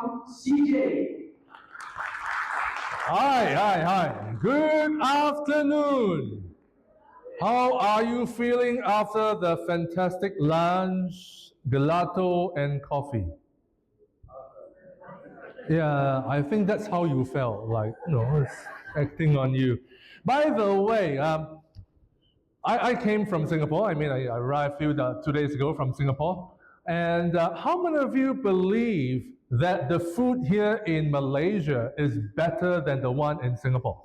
welcome CJ. Hi. Good afternoon. How are you feeling after the fantastic lunch, gelato, and coffee? Yeah, I think that's how you felt, like, it's acting on you. By the way, I came from Singapore. I arrived 2 days ago from Singapore. And how many of you believe that the food here in Malaysia is better than the one in Singapore?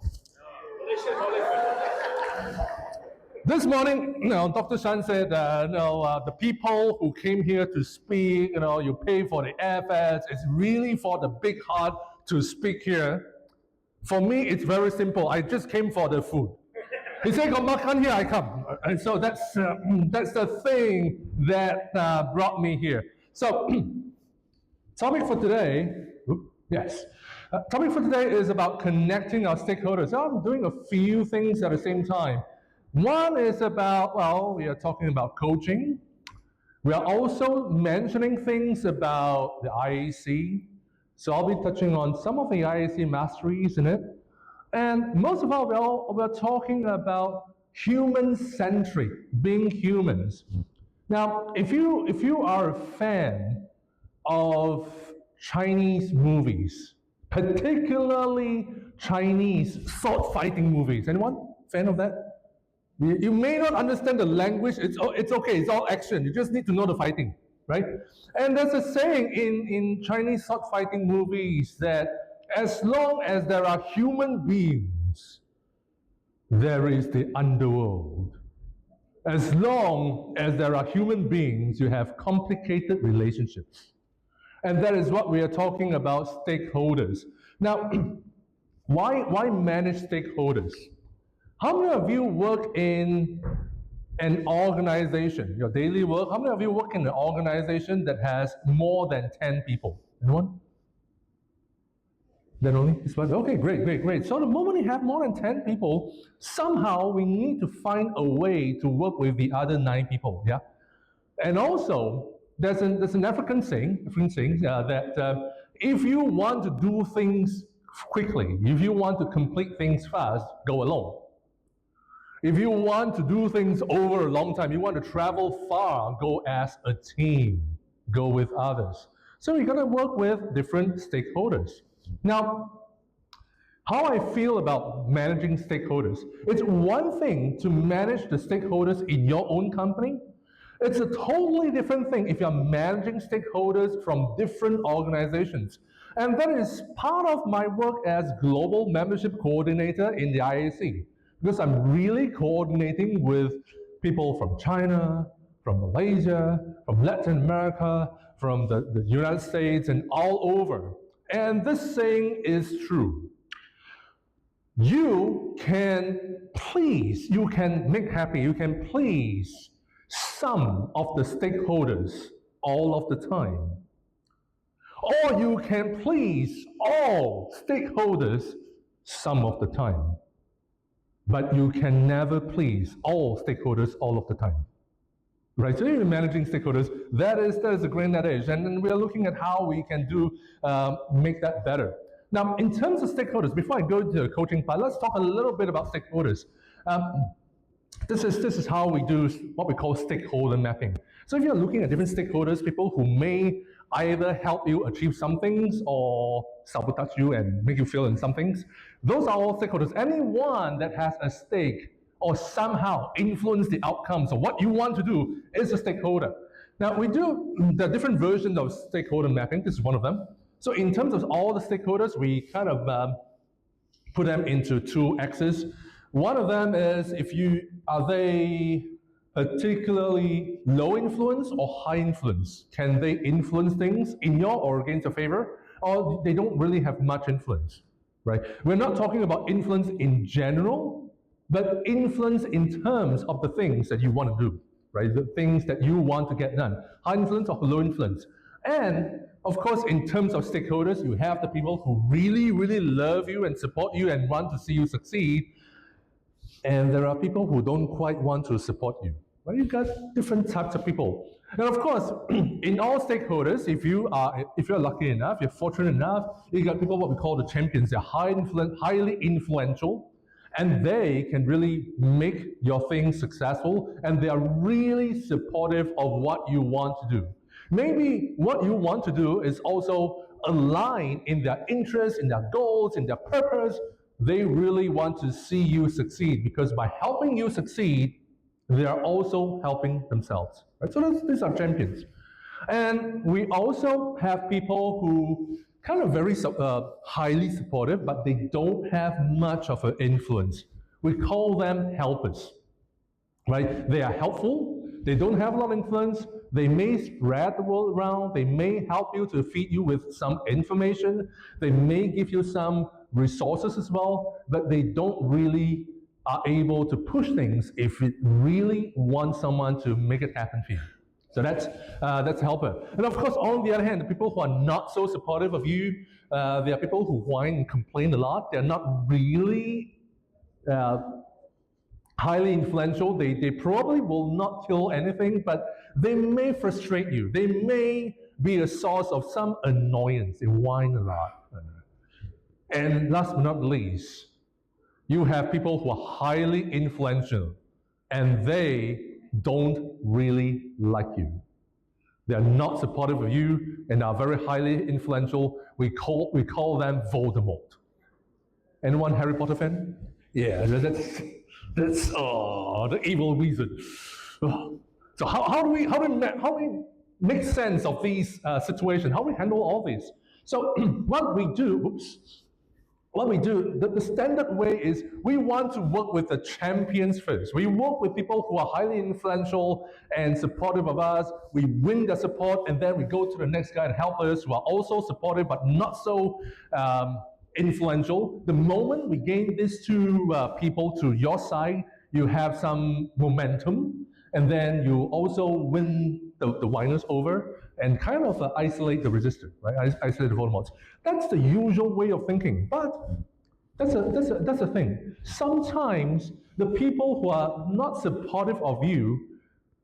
This morning, Dr. Shan said, the people who came here to speak, you pay for the airfares. It's really for the big heart to speak here. For me, it's very simple. I just came for the food. He said, "Got makan here, I come." And so that's the thing that brought me here. So, topic for today, topic for today is about connecting our stakeholders. So I'm doing a few things at the same time. One is about, we are talking about coaching. We are also mentioning things about the IAC. So I'll be touching on some of the IAC masteries in it. And most of all, we're talking about human-centric, being humans. Now, if you are a fan of Chinese movies, particularly Chinese sword fighting movies, anyone fan of that? You may not understand the language. It's okay. It's all action. You just need to know the fighting, right? And there's a saying in Chinese sword fighting movies that as long as there are human beings, there is the underworld. As long as there are human beings, you have complicated relationships. And that is what we are talking about, stakeholders. Now, why manage stakeholders? How many of you work in an organization, your daily work? How many of you work in an organization that has more than 10 people? Anyone? Then only? Okay, great. So the moment you have more than 10 people, somehow we need to find a way to work with the other 9 people, yeah? And also, there's an African saying that if you want to do things quickly, if you want to complete things fast, go alone. If you want to do things over a long time, you want to travel far, go as a team, go with others. So you're going to work with different stakeholders. Now, how I feel about managing stakeholders, it's one thing to manage the stakeholders in your own company. It's a totally different thing if you're managing stakeholders from different organizations. And that is part of my work as Global Membership Coordinator in the IAC. Because I'm really coordinating with people from China, from Malaysia, from Latin America, from the United States, and all over. And this saying is true. You can make happy, you can please some of the stakeholders all of the time. Or you can please all stakeholders some of the time. But you can never please all stakeholders all of the time. Right, so you're managing stakeholders, that is a great adage, and then we are looking at how we can make that better. Now, in terms of stakeholders, before I go to the coaching part, let's talk a little bit about stakeholders. This is how we do what we call stakeholder mapping. So if you're looking at different stakeholders, people who may either help you achieve some things or sabotage you and make you fail in some things, those are all stakeholders. Anyone that has a stake or somehow influence the outcomes of what you want to do is a stakeholder. Now, we do the different versions of stakeholder mapping. This is one of them. So in terms of all the stakeholders, we kind of put them into 2 axes. One of them is are they particularly low influence or high influence? Can they influence things in your or against your favor? Or they don't really have much influence, right? We're not talking about influence in general, but influence in terms of the things that you want to do, right? The things that you want to get done. High influence or low influence. And of course, in terms of stakeholders, you have the people who really, really love you and support you and want to see you succeed. And there are people who don't quite want to support you. Well, you've got different types of people. And of course, in all stakeholders, if you're lucky enough, you're fortunate enough, you got people what we call the champions. They're highly influential, and they can really make your thing successful, and they are really supportive of what you want to do. Maybe what you want to do is also aligned in their interests, in their goals, in their purpose. They really want to see you succeed, because by helping you succeed, they are also helping themselves. Right? So these are champions. And we also have people who kind of very highly supportive, but they don't have much of an influence. We call them helpers. Right? They are helpful. They don't have a lot of influence. They may spread the word around. They may help you to feed you with some information. They may give you some resources as well, but they don't really are able to push things if you really want someone to make it happen for you. So that's a helper. And of course, on the other hand, the people who are not so supportive of you, they are people who whine and complain a lot. They're not really highly influential. They probably will not kill anything, but they may frustrate you. They may be a source of some annoyance. They whine a lot. And last but not least, you have people who are highly influential, and they don't really like you. They are not supportive of you and are very highly influential. We call them Voldemort. Anyone Harry Potter fan? Yeah, that's the evil wizard. So how do we make sense of these situations? How do we handle all this? So what we do, the standard way is we want to work with the champions first. We work with people who are highly influential and supportive of us. We win their support, and then we go to the next guy and help us who are also supportive but not so influential. The moment we gain these two people to your side, you have some momentum, and then you also win the whiners over and kind of isolate the resistor, right? Isolate the Voldemorts. That's the usual way of thinking, but that's a thing. Sometimes the people who are not supportive of you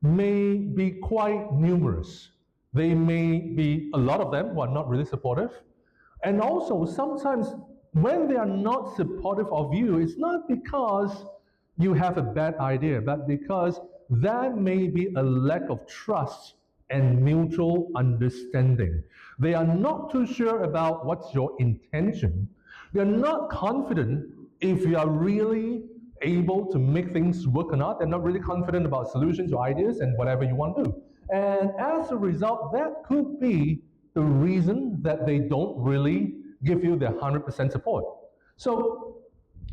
may be quite numerous. They may be a lot of them who are not really supportive. And also sometimes when they are not supportive of you, it's not because you have a bad idea, but because there may be a lack of trust and mutual understanding. They are not too sure about what's your intention. They're not confident if you are really able to make things work or not. They're not really confident about solutions or ideas and whatever you want to do. And as a result, that could be the reason that they don't really give you their 100% support. So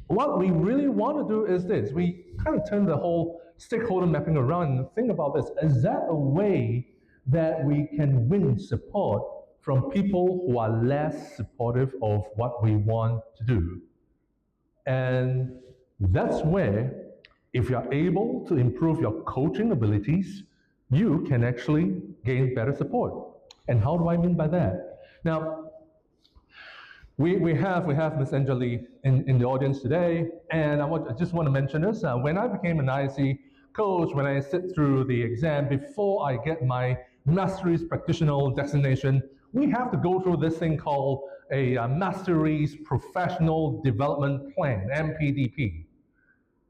what we really want to do is this. We kind of turn the whole stakeholder mapping around and think about this. Is that a way that we can win support from people who are less supportive of what we want to do? And that's where, if you're able to improve your coaching abilities, you can actually gain better support. And how do I mean by that? Now, we have Ms. Anjali in the audience today, and I just want to mention this. When I became an ISC coach, when I sit through the exam, before I get my Masteries Practitioner designation, we have to go through this thing called a Masteries Professional Development Plan, MPDP,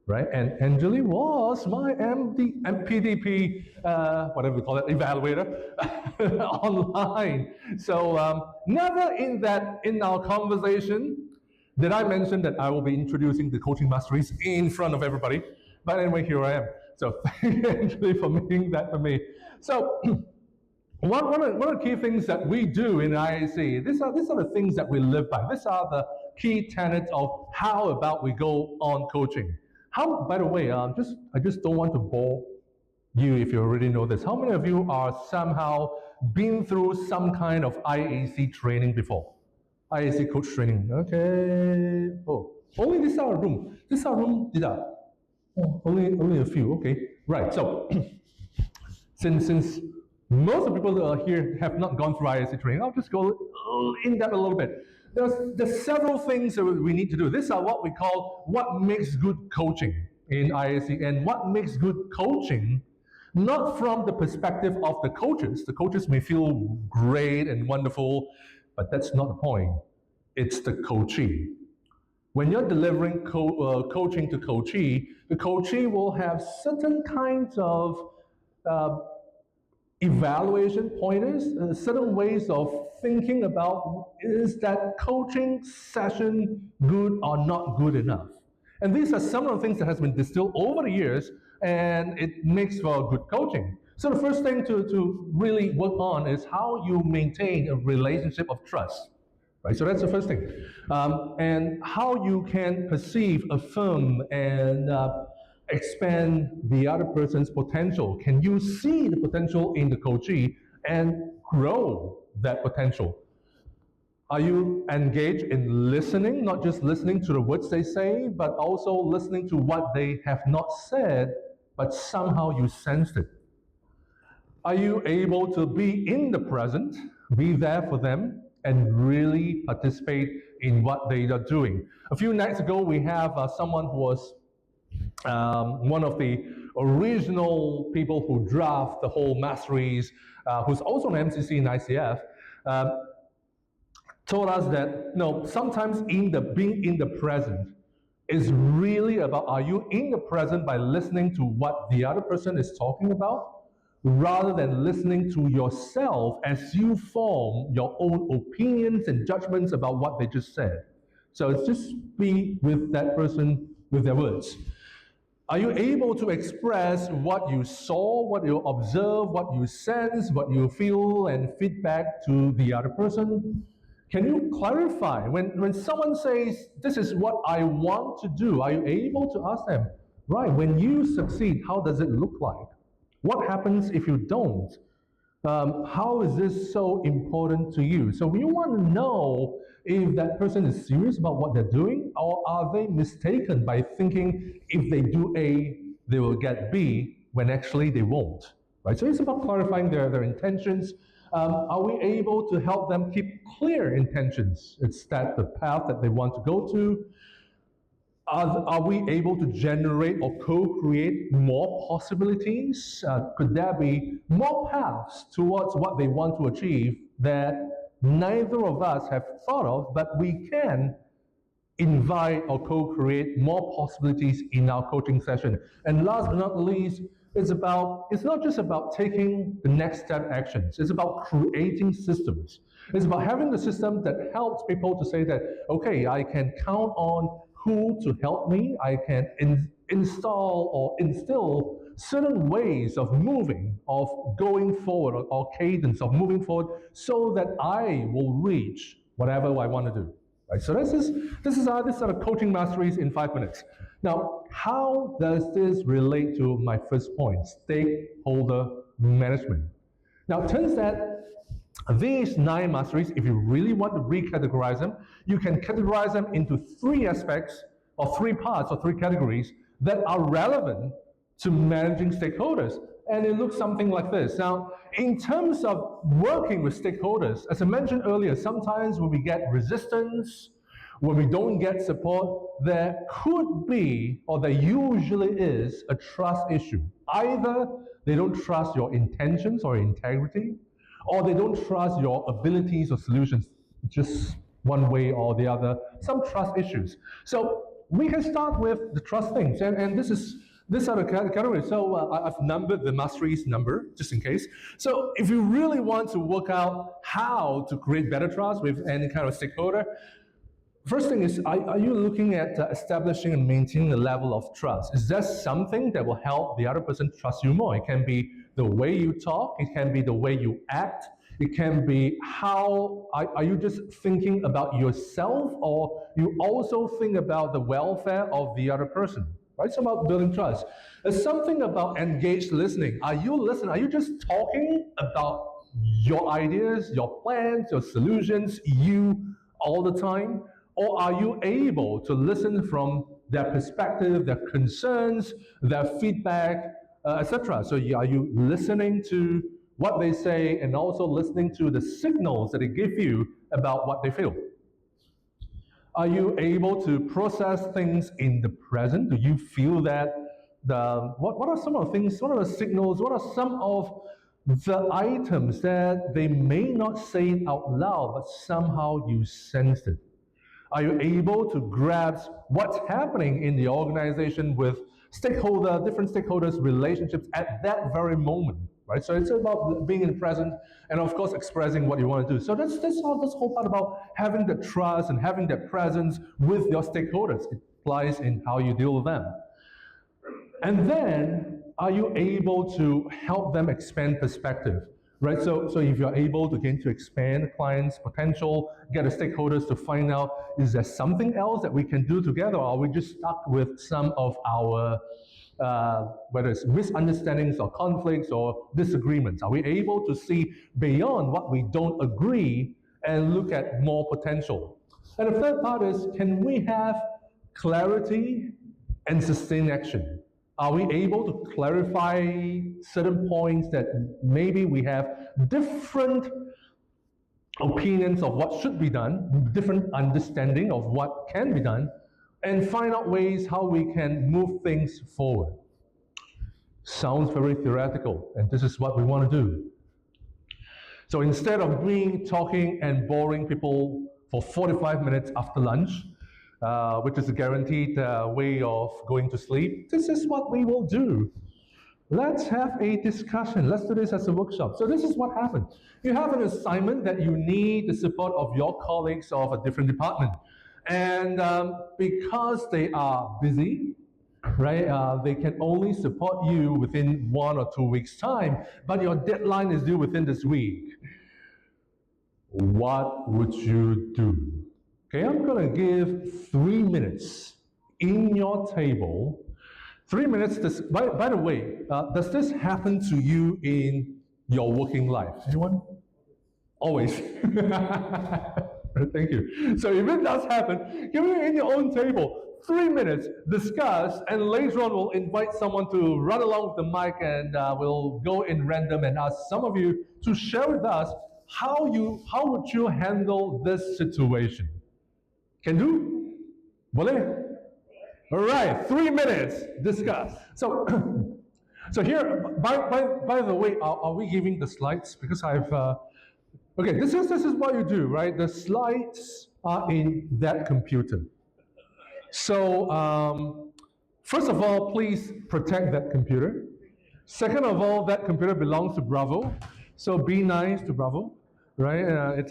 right? And Anjali was my MPDP, whatever we call it, evaluator online. So never in our conversation did I mention that I will be introducing the Coaching Masteries in front of everybody. But anyway, here I am. So thank you, Anjali, for making that for me. So one of the key things that we do in IAC, these are the things that we live by. These are the key tenets of how about we go on coaching. How, by the way, I just don't want to bore you if you already know this. How many of you are somehow been through some kind of IAC training before? IAC coach training. Okay. Oh, only this our room. This our room did that. Oh, only a few. Okay. Right. So since most of the people that are here have not gone through IAC training, I'll just go in depth a little bit. There's several things that we need to do. These are what we call what makes good coaching in IAC. And what makes good coaching Not from the perspective of the coaches. The coaches may feel great and wonderful, but that's not the point. It's the coachee. When you're delivering coaching to coachee, the coachee will have certain kinds of evaluation pointers, certain ways of thinking about, is that coaching session good or not good enough? And these are some of the things that has been distilled over the years, and it makes for good coaching. So the first thing to really work on is how you maintain a relationship of trust. Right, so that's the first thing. And how you can perceive, affirm, and expand the other person's potential. Can you see the potential in the coachee and grow that potential? Are you engaged in listening, not just listening to the words they say, but also listening to what they have not said, but somehow you sensed it? Are you able to be in the present, be there for them, and really participate in what they are doing? A few nights ago, we have someone who was one of the original people who draft the whole Masteries, who's also an MCC in ICF, told us that sometimes being in the present is really about, are you in the present by listening to what the other person is talking about, rather than listening to yourself as you form your own opinions and judgments about what they just said. So it's just be with that person with their words. Are you able to express what you saw, what you observe, what you sense, what you feel, and feedback to the other person? Can you clarify? When someone says, this is what I want to do, are you able to ask them, right, when you succeed, how does it look like? What happens if you don't? How is this so important to you? So we want to know if that person is serious about what they're doing, or are they mistaken by thinking if they do A, they will get B, when actually they won't. Right? So it's about clarifying their intentions. Are we able to help them keep clear intentions? It's that the path that they want to go to. Are we able to generate or co-create more possibilities? Could there be more paths towards what they want to achieve that neither of us have thought of, but we can invite or co-create more possibilities in our coaching session? And last but not least, it's not just about taking the next step actions. It's about creating systems. It's about having the system that helps people to say that, okay, I can count on who to help me. I can install or instill certain ways of moving, of going forward, or cadence of moving forward, so that I will reach whatever I want to do. Right? So this is our Coaching Masteries in 5 minutes. Now, how does this relate to my first point, stakeholder management? Now, it turns out these 9 masteries, if you really want to recategorize them, you can categorize them into 3 aspects, or 3 parts, or 3 categories that are relevant to managing stakeholders. And it looks something like this. Now, in terms of working with stakeholders, as I mentioned earlier, sometimes when we get resistance, when we don't get support, there could be, or there usually is, a trust issue. Either they don't trust your intentions or integrity, or they don't trust your abilities or solutions, just one way or the other, some trust issues. So we can start with the trust things, and these are the categories. So I've numbered the masteries number, just in case. So if you really want to work out how to create better trust with any kind of stakeholder, first thing is, are you looking at establishing and maintaining a level of trust? Is that something that will help the other person trust you more? It can be the way you talk, it can be the way you act, it can be how, are you just thinking about yourself, or you also think about the welfare of the other person? Right? It's about building trust. There's something about engaged listening. Are you listening? Are you just talking about your ideas, your plans, your solutions, you all the time? Or are you able to listen from their perspective, their concerns, their feedback, etc.? So are you listening to what they say and also listening to the signals that they give you about what they feel? Are you able to process things in the present? Do you feel that what are some of the things, what are the signals, what are some of the items that they may not say it out loud, but somehow you sensed it? Are you able to grasp what's happening in the organization with different stakeholders' relationships at that very moment, right? So it's about being in the present and, of course, expressing what you want to do. So that's all this whole part about having the trust and having that presence with your stakeholders. It applies in how you deal with them. And then, are you able to help them expand perspective? Right, so if you're able to expand the client's potential, get the stakeholders to find out, is there something else that we can do together, or are we just stuck with some of our, whether it's misunderstandings or conflicts or disagreements? Are we able to see beyond what we don't agree and look at more potential? And the third part is, can we have clarity and sustained action? Are we able to clarify certain points that maybe we have different opinions of what should be done, different understanding of what can be done, and find out ways how we can move things forward? Sounds very theoretical, and this is what we want to do. So instead of talking and boring people for 45 minutes after lunch, which is a guaranteed way of going to sleep, this is what we will do. Let's have a discussion. Let's do this as a workshop. So this is what happened. You have an assignment that you need the support of your colleagues of a different department. And because they are busy, right, they can only support you within 1 or 2 weeks' time, but your deadline is due within this week. What would you do? Okay, I'm going to give 3 minutes in your table. 3 minutes. By the way, does this happen to you in your working life? Anyone? Always. Thank you. So if it does happen, give me in your own table. 3 minutes, discuss, and later on we'll invite someone to run along with the mic, and we'll go in random and ask some of you to share with us how would you handle this situation. Can do? Boleh? All right, 3 minutes, discuss. So here, by the way, are we giving the slides? Because okay, this is what you do, right? The slides are in that computer. So first of all, please protect that computer. Second of all, that computer belongs to Bravo. So be nice to Bravo, right?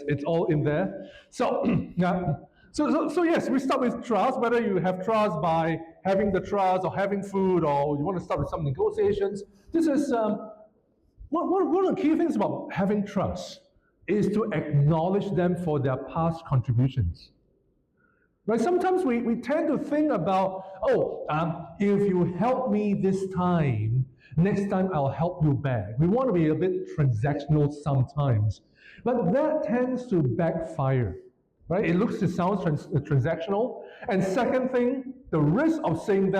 It's all in there. So yeah. So yes, we start with trust, whether you have trust by having the trust or having food, or you want to start with some negotiations. This is, one of the key things about having trust is to acknowledge them for their past contributions. Right? Sometimes we tend to think about, if you help me this time, next time I'll help you back. We want to be a bit transactional sometimes, but that tends to backfire. Right? It sounds transactional. And second thing, the risk of saying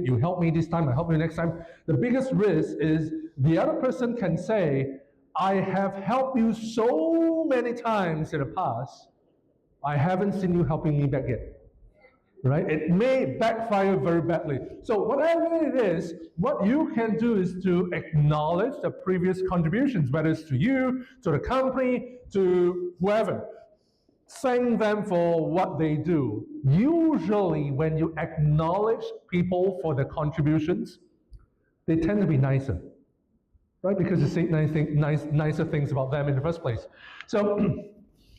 you help me this time, I help you next time, the biggest risk is the other person can say, I have helped you so many times in the past, I haven't seen you helping me back yet. Right? It may backfire very badly. So whatever it is, what you can do is to acknowledge the previous contributions, whether it's to you, to the company, to whoever. Thank them for what they do. Usually when you acknowledge people for their contributions, they tend to be nicer, right? Because you say nicer things about them in the first place. So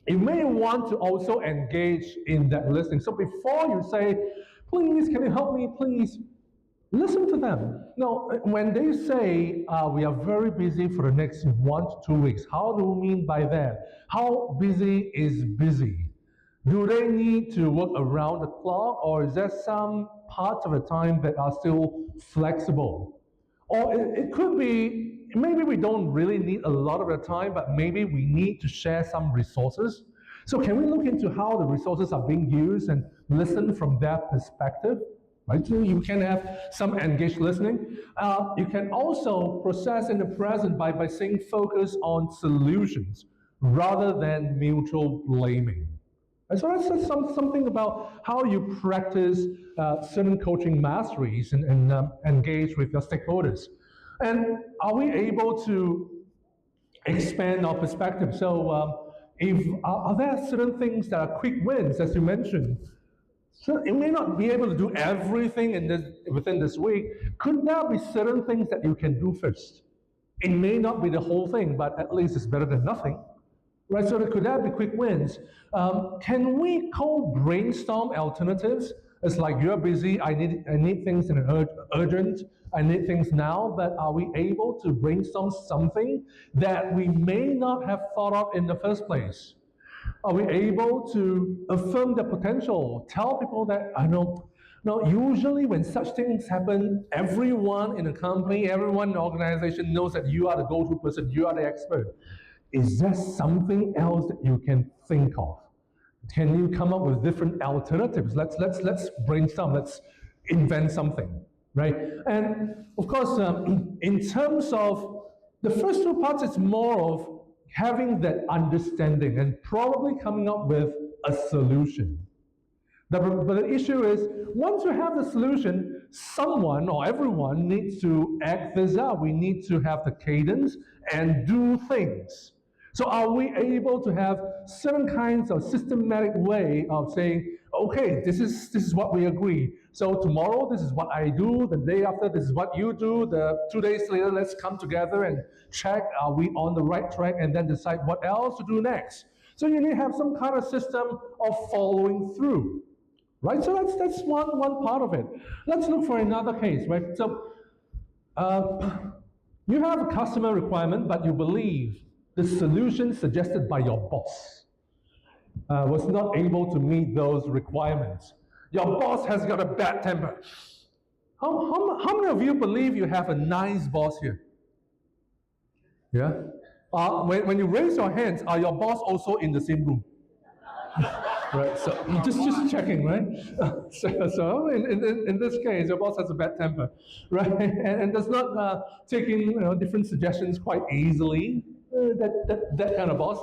you may want to also engage in that listening. So before you say, please, can you help me, please, listen to them. Now, when they say, we are very busy for the next 1 to 2 weeks, how do we mean by that? How busy is busy? Do they need to work around the clock, or is there some parts of the time that are still flexible? Or it could be, maybe we don't really need a lot of the time, but maybe we need to share some resources. So can we look into how the resources are being used and listen from their perspective? Right? So you can have some engaged listening. You can also process in the present by saying focus on solutions rather than mutual blaming. And so that's something about how you practice certain coaching masteries and engage with your stakeholders. And are we able to expand our perspective? So if are there certain things that are quick wins, as you mentioned? So you may not be able to do everything within this week. Could there be certain things that you can do first? It may not be the whole thing, but at least it's better than nothing. Right, so could that be quick wins? Can we co-brainstorm alternatives? It's like you're busy, I need things in an urgent, I need things now, but are we able to brainstorm something that we may not have thought of in the first place? Are we able to affirm the potential? Tell people that, I know, no, usually when such things happen, everyone in a company, everyone in the organization knows that you are the go-to person, you are the expert. Is there something else that you can think of? Can you come up with different alternatives? Let's brainstorm. Let's invent something, right? And of course, in terms of the first two parts, it's more of having that understanding and probably coming up with a solution. But the issue is, once you have the solution, someone or everyone needs to act this out. We need to have the cadence and do things. So are we able to have certain kinds of systematic way of saying, okay, this is what we agree. So tomorrow, this is what I do. The day after, this is what you do. The 2 days later, let's come together and check, are we on the right track, and then decide what else to do next. So you need to have some kind of system of following through. Right, so that's one part of it. Let's look for another case, right? So you have a customer requirement, but you believe the solution suggested by your boss was not able to meet those requirements. Your boss has got a bad temper. How many of you believe you have a nice boss here? Yeah? When you raise your hands, are your boss also in the same room? Right, so just checking, right? So in this case, your boss has a bad temper, right? And does not take in different suggestions quite easily. That kind of boss.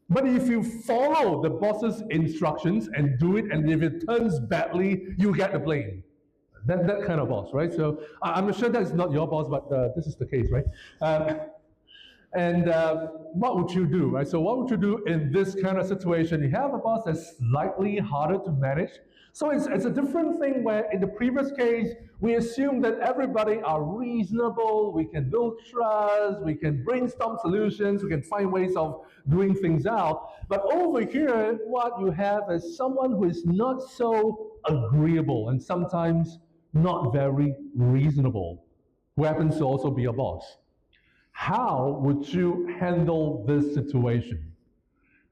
But if you follow the boss's instructions and do it, and if it turns badly, you get the blame. That kind of boss, right? So I'm sure that's not your boss, but this is the case, right? And what would you do, right? So what would you do in this kind of situation? You have a boss that's slightly harder to manage. So it's a different thing where in the previous case, we assume that everybody are reasonable, we can build trust, we can brainstorm solutions, we can find ways of doing things out. But over here, what you have is someone who is not so agreeable and sometimes not very reasonable, who happens to also be a boss. How would you handle this situation?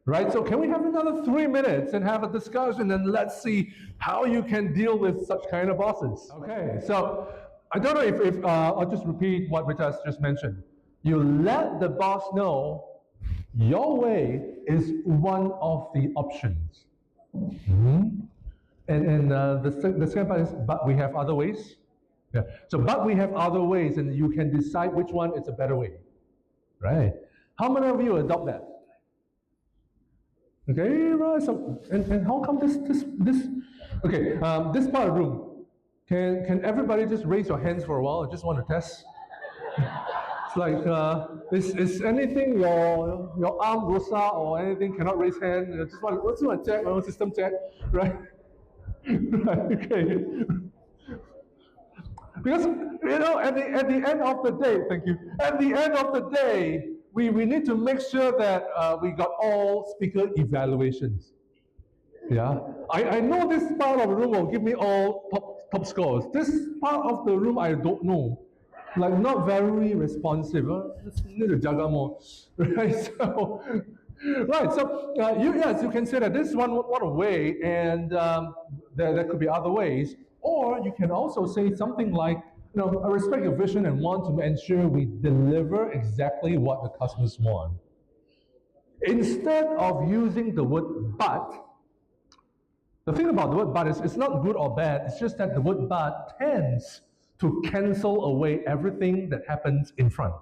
Right, so can we have another 3 minutes and have a discussion, and let's see how you can deal with such kind of bosses. Okay, so I don't know if I'll just repeat what Rita just mentioned. You let the boss know your way is one of the options. And the second part is, but we have other ways. Yeah. So, but we have other ways, and you can decide which one is a better way. Right? How many of you adopt that? Okay, right. So, and how come this? Okay, this part of the room. Can everybody just raise your hands for a while? I just want to test. It's like, is anything your arm, Rosa, or anything cannot raise hand? I just want to check my own system check, right? Right. Okay. Because at the end of the day, thank you. At the end of the day, we need to make sure that we got all speaker evaluations. Yeah, I know this part of the room will give me all top scores. This part of the room I don't know, like not very responsive. Just need to jaga more, right? So, right. So yes, you can say that this is one way, and there could be other ways. Or you can also say something like, I respect your vision and want to ensure we deliver exactly what the customers want. Instead of using the word but, the thing about the word but is it's not good or bad, it's just that the word but tends to cancel away everything that happens in front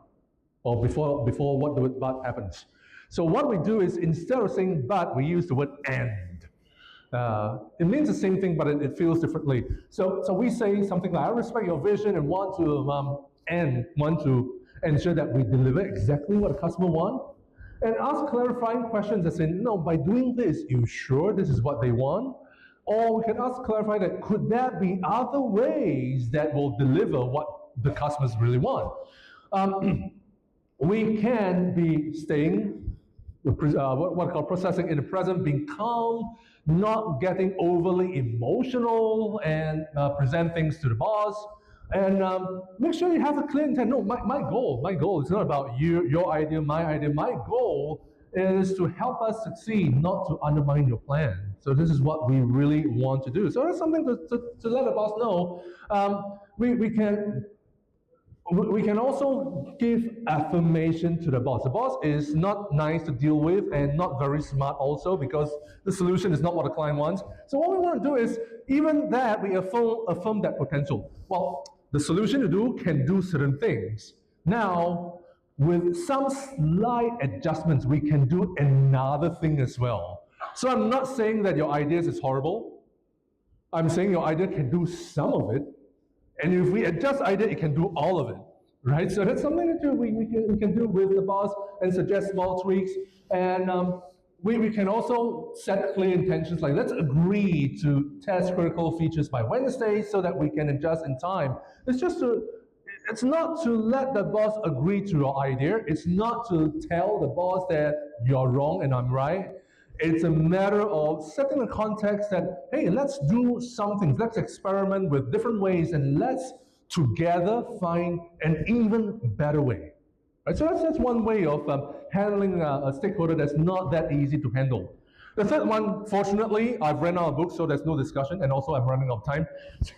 or before what the word but happens. So what we do is, instead of saying but, we use the word and. It means the same thing, but it feels differently. So we say something like, I respect your vision and want to ensure that we deliver exactly what the customer wants. And ask clarifying questions as in, no, by doing this, you sure this is what they want? Or we can ask clarify that, could there be other ways that will deliver what the customers really want? We can be staying, what I call processing in the present, being calm, not getting overly emotional, and present things to the boss. And make sure you have a clear intent. No, my goal is not about you, your idea, my idea. My goal is to help us succeed, not to undermine your plan. So this is what we really want to do. So that's something to let the boss know. We can also give affirmation to the boss. The boss is not nice to deal with and not very smart also, because the solution is not what the client wants. So what we want to do is, even that, we affirm that potential. Well, the solution to do can do certain things. Now, with some slight adjustments, we can do another thing as well. So I'm not saying that your ideas is horrible. I'm saying your idea can do some of it. And if we adjust idea, it can do all of it, right? So that's something that we can do with the boss and suggest small tweaks. And we can also set clear intentions, like let's agree to test critical features by Wednesday so that we can adjust in time. It's not to let the boss agree to your idea. It's not to tell the boss that you're wrong and I'm right. It's a matter of setting the context that, hey, let's do something. Let's experiment with different ways and let's together find an even better way. Right? So that's one way of handling a stakeholder that's not that easy to handle. The third one, fortunately, I've ran out of books, so there's no discussion, and also I'm running out of time.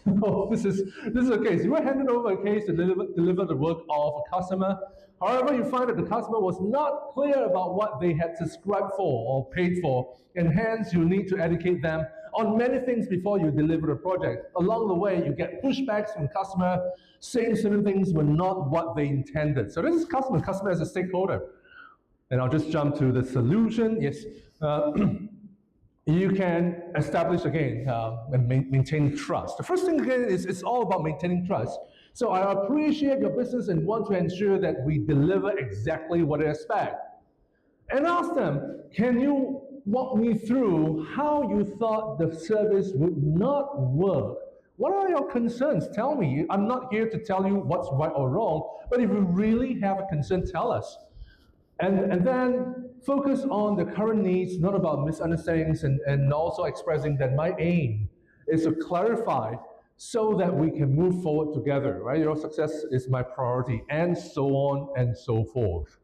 So this is a case. You are handed over a case to deliver the work of a customer. However, you find that the customer was not clear about what they had subscribed for or paid for, and hence you need to educate them on many things before you deliver the project. Along the way, you get pushbacks from customer saying certain things were not what they intended. So this is customer as a stakeholder. And I'll just jump to the solution. Yes, you can establish again and maintain trust. The first thing again is it's all about maintaining trust. So I appreciate your business and want to ensure that we deliver exactly what they expect. And ask them, can you walk me through how you thought the service would not work? What are your concerns? Tell me. I'm not here to tell you what's right or wrong, but if you really have a concern, tell us. And then focus on the current needs, not about misunderstandings, and also expressing that my aim is to clarify so that we can move forward together, right? Your success is my priority, and so on and so forth.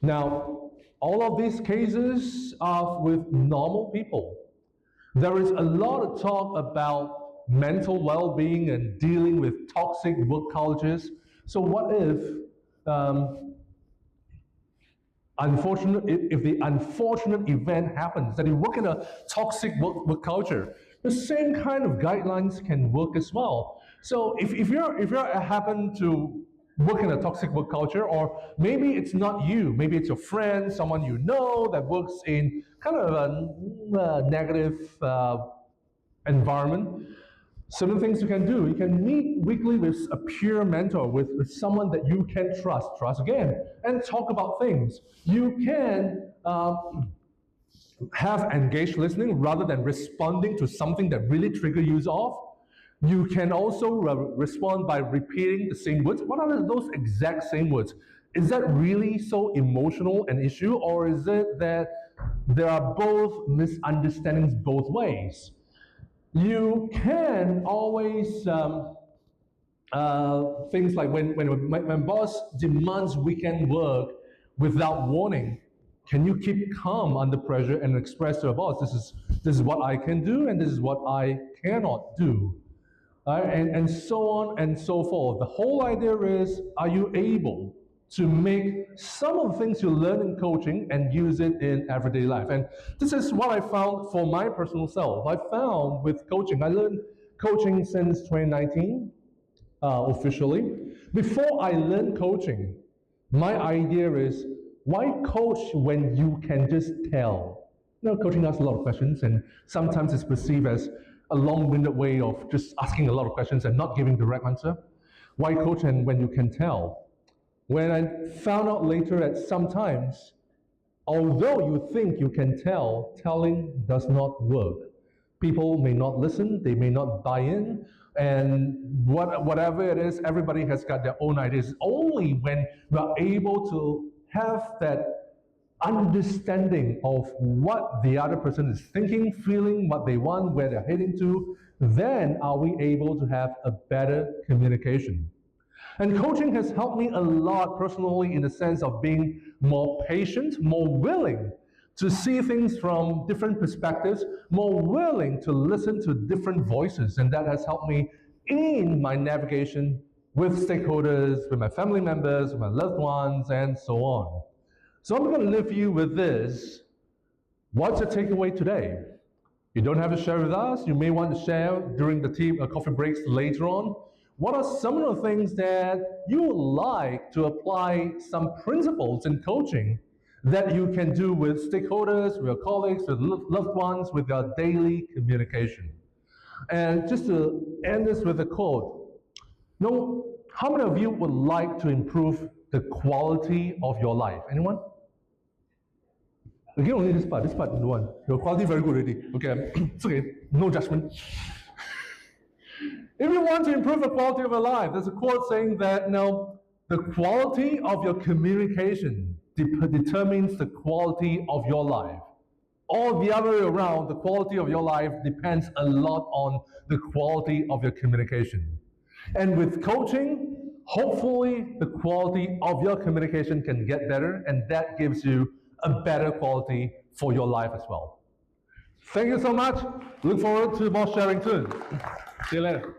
Now, all of these cases are with normal people. There is a lot of talk about mental well-being and dealing with toxic work cultures. So what if if the unfortunate event happens that you work in a toxic work culture, the same kind of guidelines can work as well. So if you happen to work in a toxic work culture, or maybe it's not you, maybe it's your friend, someone you know that works in kind of a negative environment, certain things you can do. You can meet weekly with a peer mentor, with someone that you can trust again, and talk about things. You can have engaged listening rather than responding to something that really triggers you off. You can also respond by repeating the same words. What are those exact same words? Is that really so emotional an issue, or is it that there are both misunderstandings both ways? You can always, things like when boss demands weekend work without warning, can you keep calm under pressure and express to a boss, this is what I can do and this is what I cannot do? And so on and so forth. The whole idea is, are you able to make some of the things you learn in coaching and use it in everyday life? And this is what I found for my personal self. I found with coaching, I learned coaching since 2019, officially. Before I learned coaching, my idea is, Why coach when you can just tell? Coaching asks a lot of questions, and sometimes it's perceived as a long-winded way of just asking a lot of questions and not giving direct answer. Why coach and when you can tell? When I found out later that sometimes, although you think you can tell, telling does not work. People may not listen, they may not buy in, and whatever it is, everybody has got their own ideas. Only when we are able to have that understanding of what the other person is thinking, feeling, what they want, where they're heading to, then are we able to have a better communication. And coaching has helped me a lot personally in the sense of being more patient, more willing to see things from different perspectives, more willing to listen to different voices. And that has helped me in my navigation with stakeholders, with my family members, with my loved ones, and so on. So I'm going to leave you with this. What's your takeaway today? You don't have to share with us. You may want to share during the team coffee breaks later on. What are some of the things that you would like to apply some principles in coaching that you can do with stakeholders, with your colleagues, with loved ones, with your daily communication? And just to end this with a quote, how many of you would like to improve the quality of your life? Anyone? Again, only this part, the one. Your quality very good already. Okay, it's okay, no judgment. If you want to improve the quality of your life, there's a quote saying that the quality of your communication determines the quality of your life. Or the other way around, the quality of your life depends a lot on the quality of your communication. And with coaching, hopefully the quality of your communication can get better, and that gives you a better quality for your life as well. Thank you so much. Look forward to more sharing soon. See you later.